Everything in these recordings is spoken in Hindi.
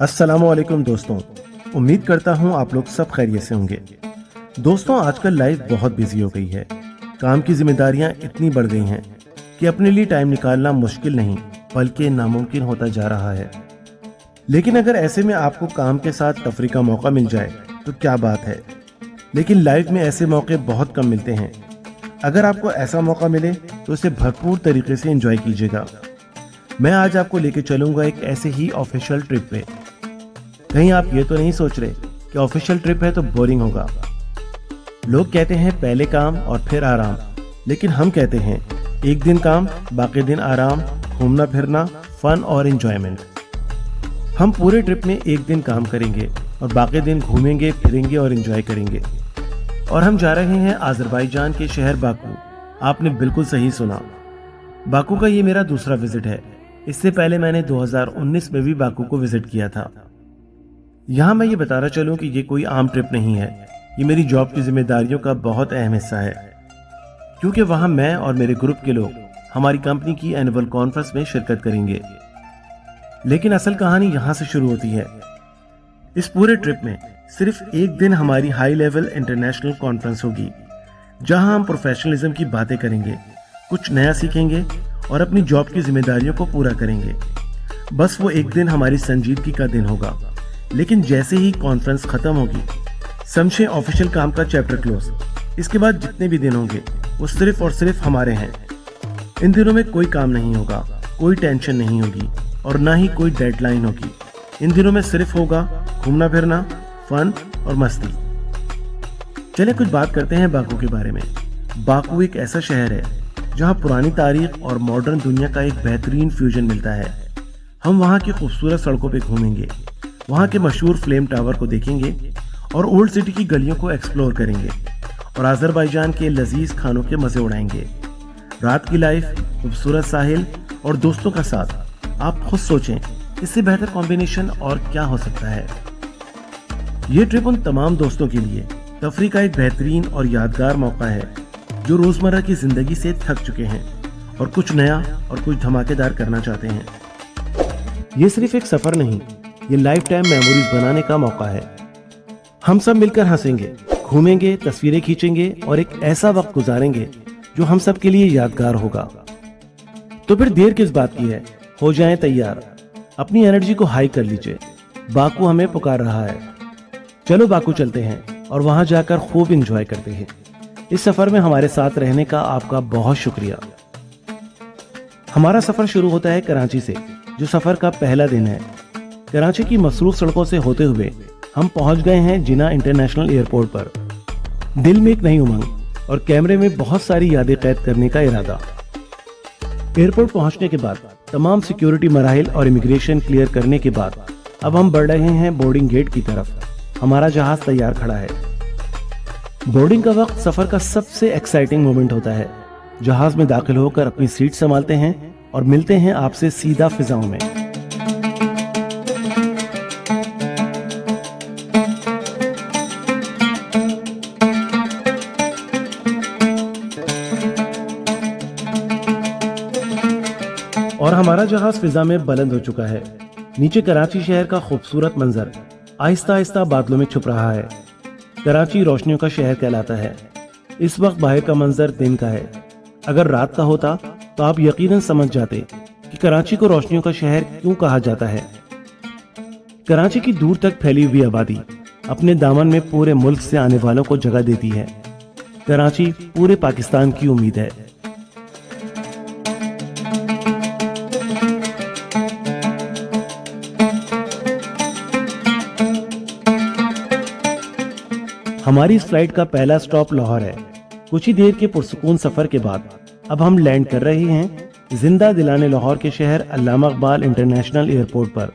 अस्सलामुअलैकुम दोस्तों। उम्मीद करता हूँ आप लोग सब खैरियत से होंगे। दोस्तों, आजकल लाइफ बहुत बिजी हो गई है। काम की जिम्मेदारियाँ इतनी बढ़ गई हैं कि अपने लिए टाइम निकालना मुश्किल नहीं बल्कि नामुमकिन होता जा रहा है। लेकिन अगर ऐसे में आपको काम के साथ तफरी का मौका मिल जाए तो क्या बात है। लेकिन लाइफ में ऐसे मौके बहुत कम मिलते हैं। अगर आपको ऐसा मौका मिले तो इसे भरपूर तरीके से एंजॉय कीजिएगा। मैं आज आपको लेके चलूंगा एक ऐसे ही ऑफिशियल ट्रिप पे। कहीं आप ये तो नहीं सोच रहे कि ऑफिशियल ट्रिप है तो बोरिंग होगा। लोग कहते हैं पहले काम और फिर आराम, लेकिन हम कहते हैं एक दिन काम बाकी दिन आराम, घूमना फिरना, फन और एंजॉयमेंट। हम पूरे ट्रिप में एक दिन काम करेंगे और बाकी दिन घूमेंगे फिरेंगे और एंजॉय करेंगे। और हम जा रहे हैं अजरबैजान के शहर बाकू। आपने बिल्कुल सही सुना, बाकू का ये मेरा दूसरा विजिट है। इससे पहले मैंने 2019 में भी बाकू को विजिट किया था। यहाँ मैं ये बताना चलूँ कि ये कोई आम ट्रिप नहीं है। ये मेरी जॉब की जिम्मेदारियों का बहुत अहम हिस्सा है, क्योंकि वहाँ मैं और मेरे ग्रुप के लोग हमारी कंपनी की एनुअल कॉन्फ्रेंस में शिरकत करेंगे। लेकिन असल कहानी यहाँ से शुरू होती है। इस पूरे ट्रिप में सिर्फ एक दिन हमारी हाई लेवल इंटरनेशनल कॉन्फ्रेंस होगी, जहाँ हम प्रोफेशनलिज्म की बातें करेंगे, कुछ नया सीखेंगे और अपनी जॉब की जिम्मेदारियों को पूरा करेंगे। बस वो एक दिन हमारी संजीदगी का दिन होगा। लेकिन जैसे ही कॉन्फ्रेंस खत्म होगी, समझे ऑफिशियल काम का चैप्टर क्लोज। इसके बाद जितने भी दिन होंगे वो सिर्फ और सिर्फ हमारे हैं। इन दिनों में कोई काम नहीं होगा, कोई टेंशन नहीं होगी और ना ही कोई डेडलाइन होगी। इन दिनों में सिर्फ होगा घूमना फिरना, फन और मस्ती। चले कुछ बात करते हैं बाकू के बारे में। बाकू एक ऐसा शहर है जहाँ पुरानी तारीख और मॉडर्न दुनिया का एक बेहतरीन फ्यूजन मिलता है। हम वहाँ की खूबसूरत सड़कों पे घूमेंगे, वहाँ के मशहूर फ्लेम टावर को देखेंगे और ओल्ड सिटी की गलियों को एक्सप्लोर करेंगे और अजरबैजान के लजीज खानों के मजे उड़ाएंगे। रात की लाइफ, खूबसूरत साहिल और दोस्तों का साथ। आप खुद सोचें, इससे बेहतर कॉम्बिनेशन और क्या हो सकता है। ये ट्रिप उन तमाम दोस्तों के लिए तफरी का एक बेहतरीन और यादगार मौका है जो रोजमर्रा की जिंदगी से थक चुके हैं और कुछ नया और कुछ धमाकेदार करना चाहते हैं। ये सिर्फ एक सफर नहीं, ये लाइफ टाइम मेमोरीज बनाने का मौका है। हम सब मिलकर हंसेंगे, घूमेंगे, तस्वीरें खींचेंगे और एक ऐसा वक्त गुजारेंगे जो हम सब के लिए यादगार होगा। तो फिर देर किस बात की है, हो जाएं तैयार। अपनी एनर्जी को हाई कर लीजिए, बाकू हमें पुकार रहा है। चलो बाकू चलते हैं और वहां जाकर खूब एंजॉय करते हैं। इस सफर में हमारे साथ रहने का आपका बहुत शुक्रिया। हमारा सफर शुरू होता है कराची से, जो सफर का पहला दिन है। कराची की मसरूफ सड़कों से होते हुए हम पहुंच गए हैं जिना इंटरनेशनल एयरपोर्ट पर। दिल में एक नई उमंग और कैमरे में बहुत सारी यादें कैद करने का इरादा। एयरपोर्ट पहुंचने के बाद तमाम सिक्योरिटी मराहिल और इमिग्रेशन क्लियर करने के बाद अब हम बढ़ रहे हैं बोर्डिंग गेट की तरफ। हमारा जहाज तैयार खड़ा है। बोर्डिंग का वक्त सफर का सबसे एक्साइटिंग मोमेंट होता है। जहाज में दाखिल होकर अपनी सीट संभालते हैं और मिलते हैं आपसे सीधा फिजाओं में। और हमारा जहाज फिजा में बुलंद हो चुका है। नीचे कराची शहर का खूबसूरत मंजर आहिस्ता आहिस्ता बादलों में छुप रहा है। कराची रोशनियों का शहर कहलाता है। इस वक्त बाहर का मंजर दिन का है। अगर रात का होता तो आप यकीनन समझ जाते कि कराची को रोशनियों का शहर क्यों कहा जाता है। कराची की दूर तक फैली हुई आबादी अपने दामन में पूरे मुल्क से आने वालों को जगह देती है। कराची पूरे पाकिस्तान की उम्मीद है। हमारी इस फ्लाइट का पहला स्टॉप लाहौर है। कुछ ही देर के पुरसुकून सफर के बाद अब हम लैंड कर रहे हैं जिंदा दिलाने लाहौर के शहर अल्लामा इकबाल इंटरनेशनल एयरपोर्ट पर।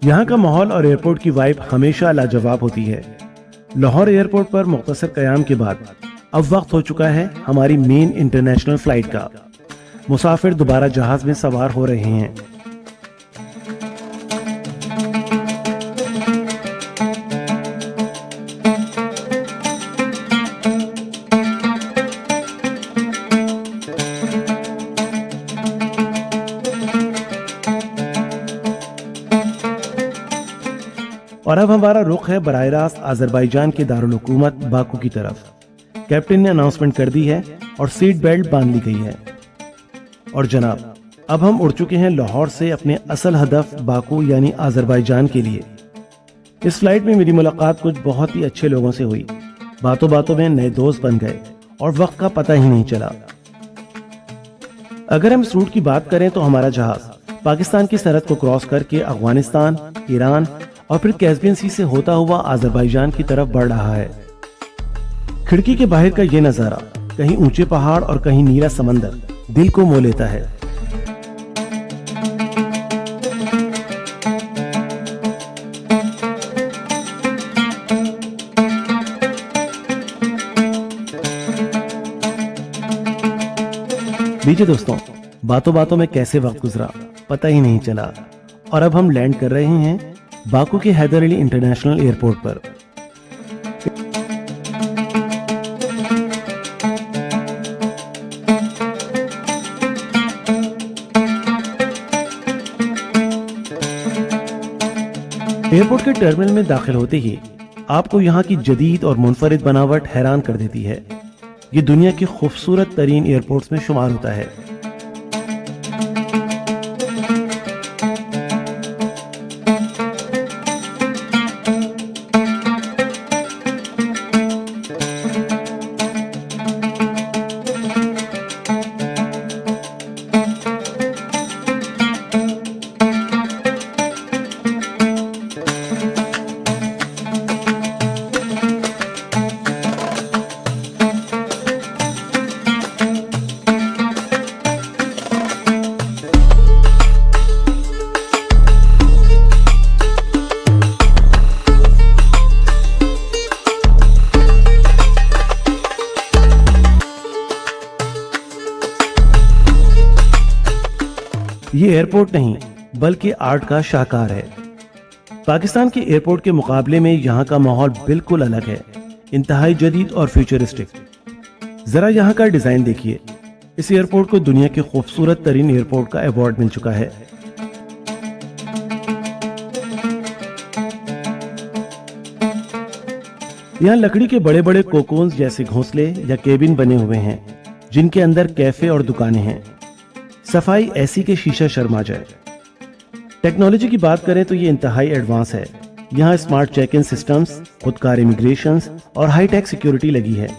यहाँ का माहौल और एयरपोर्ट की वाइब हमेशा लाजवाब होती है। लाहौर एयरपोर्ट पर मुख्तसर कयाम के बाद अब वक्त हो चुका है हमारी मेन इंटरनेशनल फ्लाइट का। मुसाफिर दोबारा जहाज में सवार हो रहे हैं। और अब हमारा रुख है बराह रास्त आज़रबाईजान के दारुल हुकूमत बाकू की तरफ। कैप्टन ने अनाउंसमेंट कर दी है और सीट बेल्ट बांध ली गई है। और जनाब, अब हम उड़ चुके हैं लाहौर से अपने असल हदफ बाकू यानी आज़रबाईजान के लिए। इस फ्लाइट में मेरी मुलाकात कुछ बहुत ही अच्छे लोगों से हुई। बातों बातों में नए दोस्त बन गए और वक्त का पता ही नहीं चला। अगर हम इस रूट की बात करें तो हमारा जहाज पाकिस्तान की सरहद को क्रॉस करके अफगानिस्तान, ईरान और फिर कैस्पियन सी से होता हुआ आज़रबाईजान की तरफ बढ़ रहा है। खिड़की के बाहर का ये नजारा, कहीं ऊंचे पहाड़ और कहीं नीला समंदर, दिल को मोह लेता है। लीजिए दोस्तों, बातों बातों में कैसे वक्त गुजरा पता ही नहीं चला और अब हम लैंड कर रहे हैं बाकू के हैदर अली इंटरनेशनल एयरपोर्ट पर। एयरपोर्ट के टर्मिनल में दाखिल होते ही आपको यहाँ की जदीद और मुनफरिद बनावट हैरान कर देती है। ये दुनिया की खूबसूरत तरीन एयरपोर्ट्स में शुमार होता है। ये एयरपोर्ट नहीं बल्कि आर्ट का शाहकार है। पाकिस्तान के एयरपोर्ट के मुकाबले में यहाँ का माहौल बिल्कुल अलग है, इंतहाई जदीद और फ्यूचरिस्टिक। जरा यहाँ का डिजाइन देखिए। इस एयरपोर्ट को दुनिया के खूबसूरत तरीन एयरपोर्ट का अवार्ड मिल चुका है। यहाँ लकड़ी के बड़े बड़े कोकोन्स जैसे घोंसले या केबिन बने हुए हैं, जिनके अंदर कैफे और दुकानें हैं। सफाई ऐसी के शीशा शर्मा जाए। टेक्नोलॉजी की बात करें तो ये इंतहाई एडवांस है। यहाँ स्मार्ट चेक इन सिस्टम्स, खुदकार इमिग्रेशन और हाईटेक सिक्योरिटी लगी है,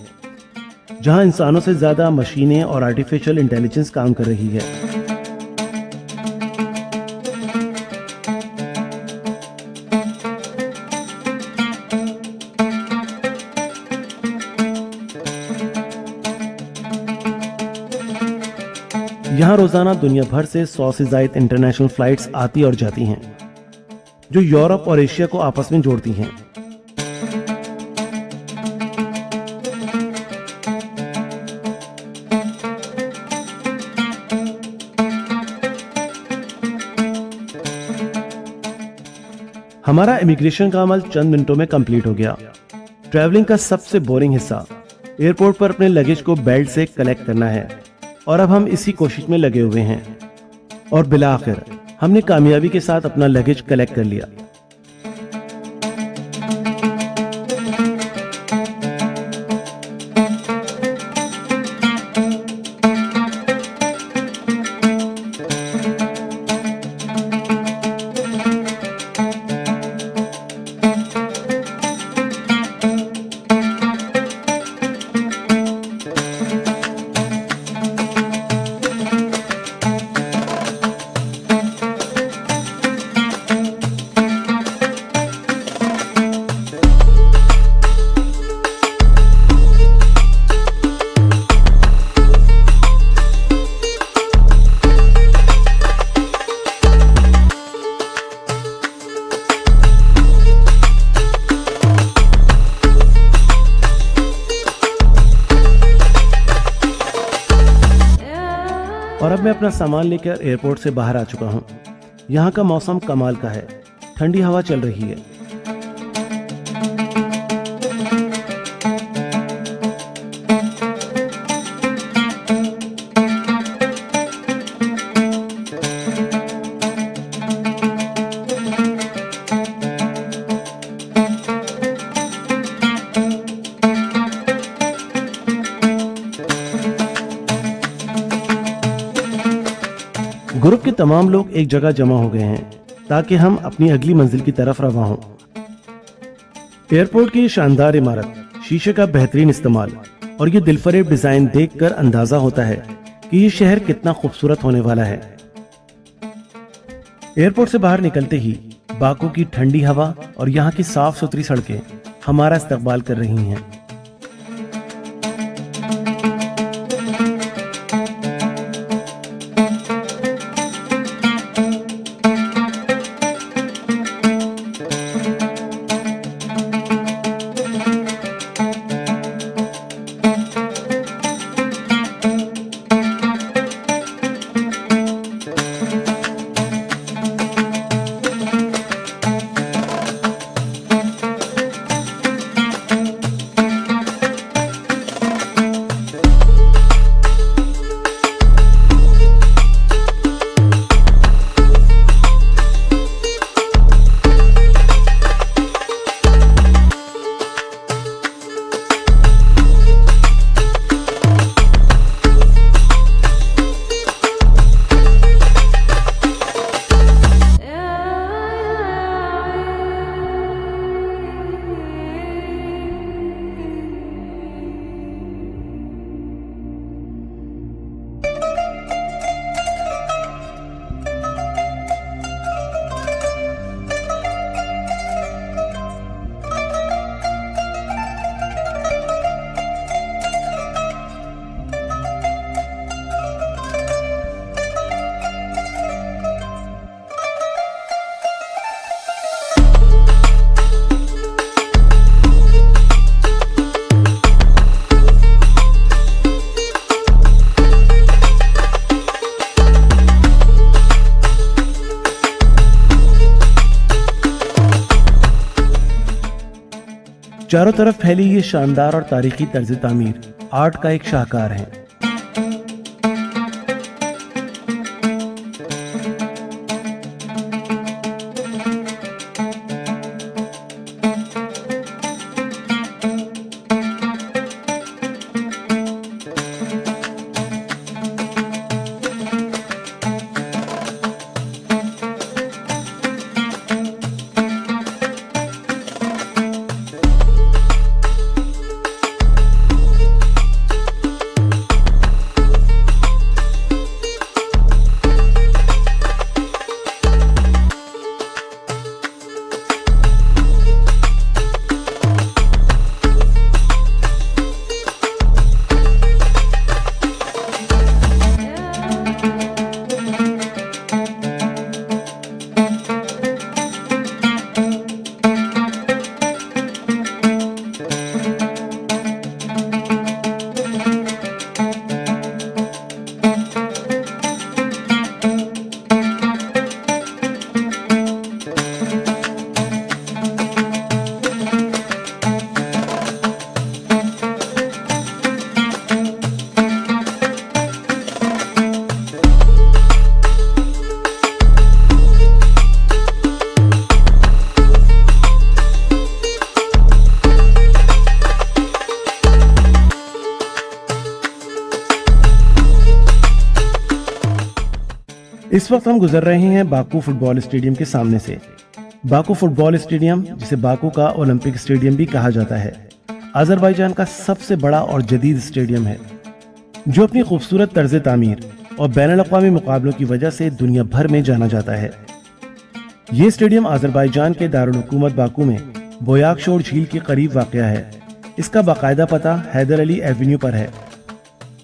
जहाँ इंसानों से ज्यादा मशीनें और आर्टिफिशियल इंटेलिजेंस काम कर रही है। यहाँ रोजाना दुनिया भर से 100 से ज्यादा इंटरनेशनल फ्लाइट्स आती और जाती हैं, जो यूरोप और एशिया को आपस में जोड़ती हैं। हमारा इमिग्रेशन का अमल चंद मिनटों में कंप्लीट हो गया। ट्रैवलिंग का सबसे बोरिंग हिस्सा एयरपोर्ट पर अपने लगेज को बेल्ट से कलेक्ट करना है, और अब हम इसी कोशिश में लगे हुए हैं। और बिला आखिर हमने कामयाबी के साथ अपना लगेज कलेक्ट कर लिया। और अब मैं अपना सामान लेकर एयरपोर्ट से बाहर आ चुका हूँ। यहाँ का मौसम कमाल का है, ठंडी हवा चल रही है। तमाम लोग एक जगह जमा हो गए हैं ताकि हम अपनी अगली मंजिल की तरफ रवां हों। एयरपोर्ट की ये शानदार इमारत, शीशे का बेहतरीन इस्तेमाल और ये दिलफरेब डिजाइन देखकर अंदाजा होता है कि ये शहर कितना खूबसूरत होने वाला है। एयरपोर्ट से बाहर निकलते ही बाकू की ठंडी हवा और यहाँ की साफ सुथरी सड़कें हमारा इस्तकबाल कर रही हैं। चारों तरफ फैली ये शानदार और तारीखी तर्ज तामीर आर्ट का एक शाहकार है। इस वक्त हम गुजर रहे हैं बाकू फुटबॉल स्टेडियम के सामने से। बाकू फुटबॉल स्टेडियम, जिसे बाकू का ओलंपिक स्टेडियम भी कहा जाता है, अजरबैजान का सबसे बड़ा और जदीद स्टेडियम है, जो अपनी खूबसूरत तर्ज तामीर और बैनुल-अक़वामी मुकाबलों की वजह से दुनिया भर में जाना जाता है। ये स्टेडियम अजरबैजान के दारुल हुकूमत बाकू में बोयाकशोर झील के करीब वाक़या है। इसका बाकायदा पता हैदर अली एवेन्यू पर है।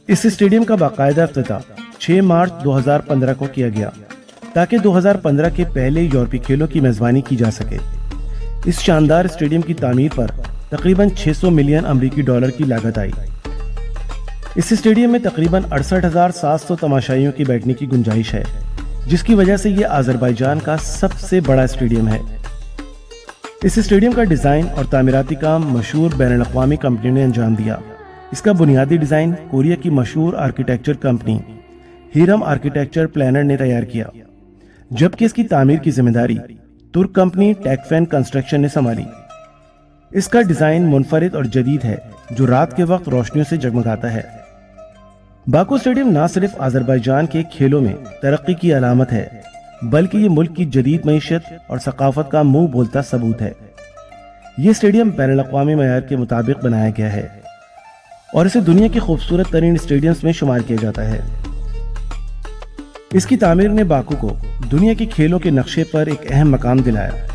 इस स्टेडियम का बाकायदा इफ्तिताह 6 मार्च 2015 को किया गया ताकि 2015 के पहले यूरोपीय खेलों की मेजबानी की जा सके। इस शानदार स्टेडियम की तामीर पर तकरीबन 600 मिलियन अमरीकी डॉलर की लागत आई। इस स्टेडियम में तकरीबन 68,700 तमाशाइयों की बैठने की गुंजाइश है, जिसकी वजह से ये अजरबैजान का सबसे बड़ा स्टेडियम है। इस स्टेडियम का डिज़ाइन और तामीराती काम मशहूर बैनुल-अक़वामी कंपनी ने अंजाम दिया। इसका बुनियादी डिज़ाइन कोरिया की मशहूर architecture company Hiram architecture planner ने तैयार किया, जबकि इसकी तामीर की जिम्मेदारी तुर्क कंपनी टेकफेन कंस्ट्रक्शन ने संभाली। इसका डिज़ाइन मुनफरिद और जदीद है, जो रात के वक्त रोशनियों से जगमगाता है। बाकू स्टेडियम न सिर्फ अजरबैजान के खेलों में तरक्की की अलामत है, बल्कि ये मुल्क की जदीद मईशत और सकाफत का मुंह बोलता सबूत है। ये स्टेडियम बैनुल-अक़वामी मयार के मुताबिक बनाया गया है और इसे दुनिया के खूबसूरत तरीन स्टेडियम्स में शुमार किया जाता है। इसकी तामीर ने बाकू को दुनिया के खेलों के नक्शे पर एक अहम मकाम दिलाया।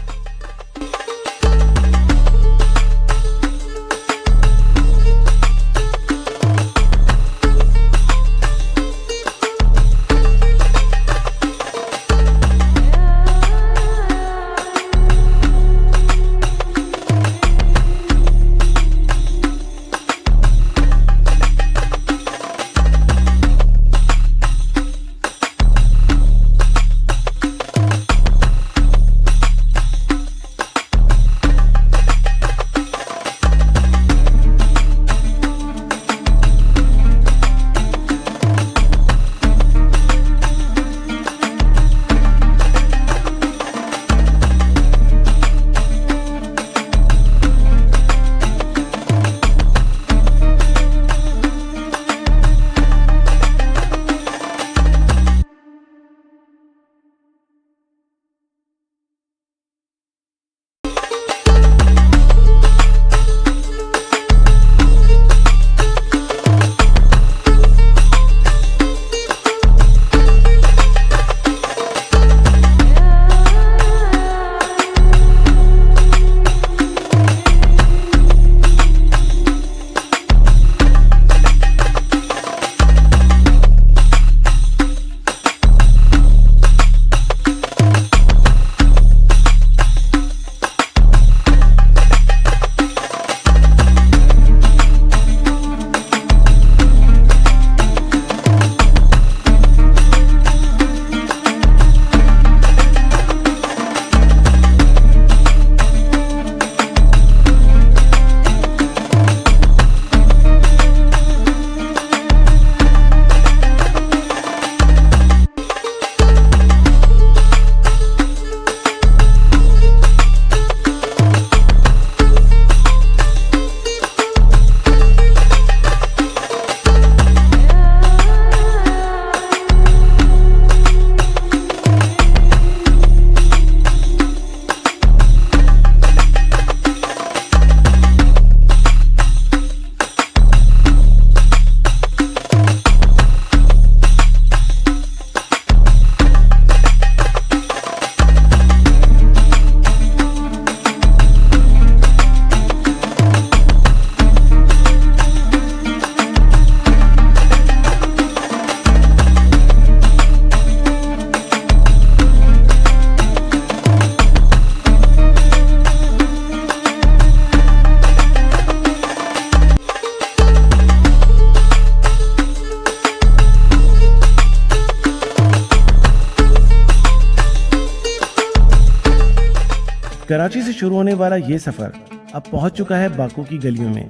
कराची से शुरू होने वाला ये सफर अब पहुंच चुका है बाकू की गलियों में,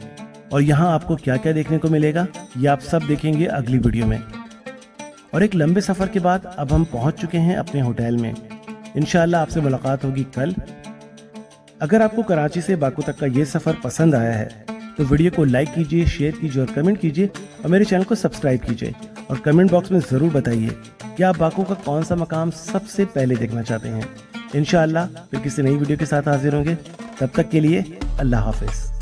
और यहाँ आपको क्या क्या देखने को मिलेगा ये आप सब देखेंगे अगली वीडियो में। और एक लंबे सफर के बाद अब हम पहुंच चुके हैं अपने होटल में। इंशाअल्लाह आपसे मुलाकात होगी कल। अगर आपको कराची से बाकू तक का ये सफर पसंद आया है तो वीडियो को लाइक कीजिए, शेयर कीजिए और कमेंट कीजिए, और मेरे चैनल को सब्सक्राइब कीजिए। और कमेंट बॉक्स में ज़रूर बताइए कि आप बाकू का कौन सा मकाम सबसे पहले देखना चाहते हैं। इंशाअल्लाह फिर किसी नई वीडियो के साथ हाजिर होंगे। तब तक के लिए अल्लाह हाफिज़।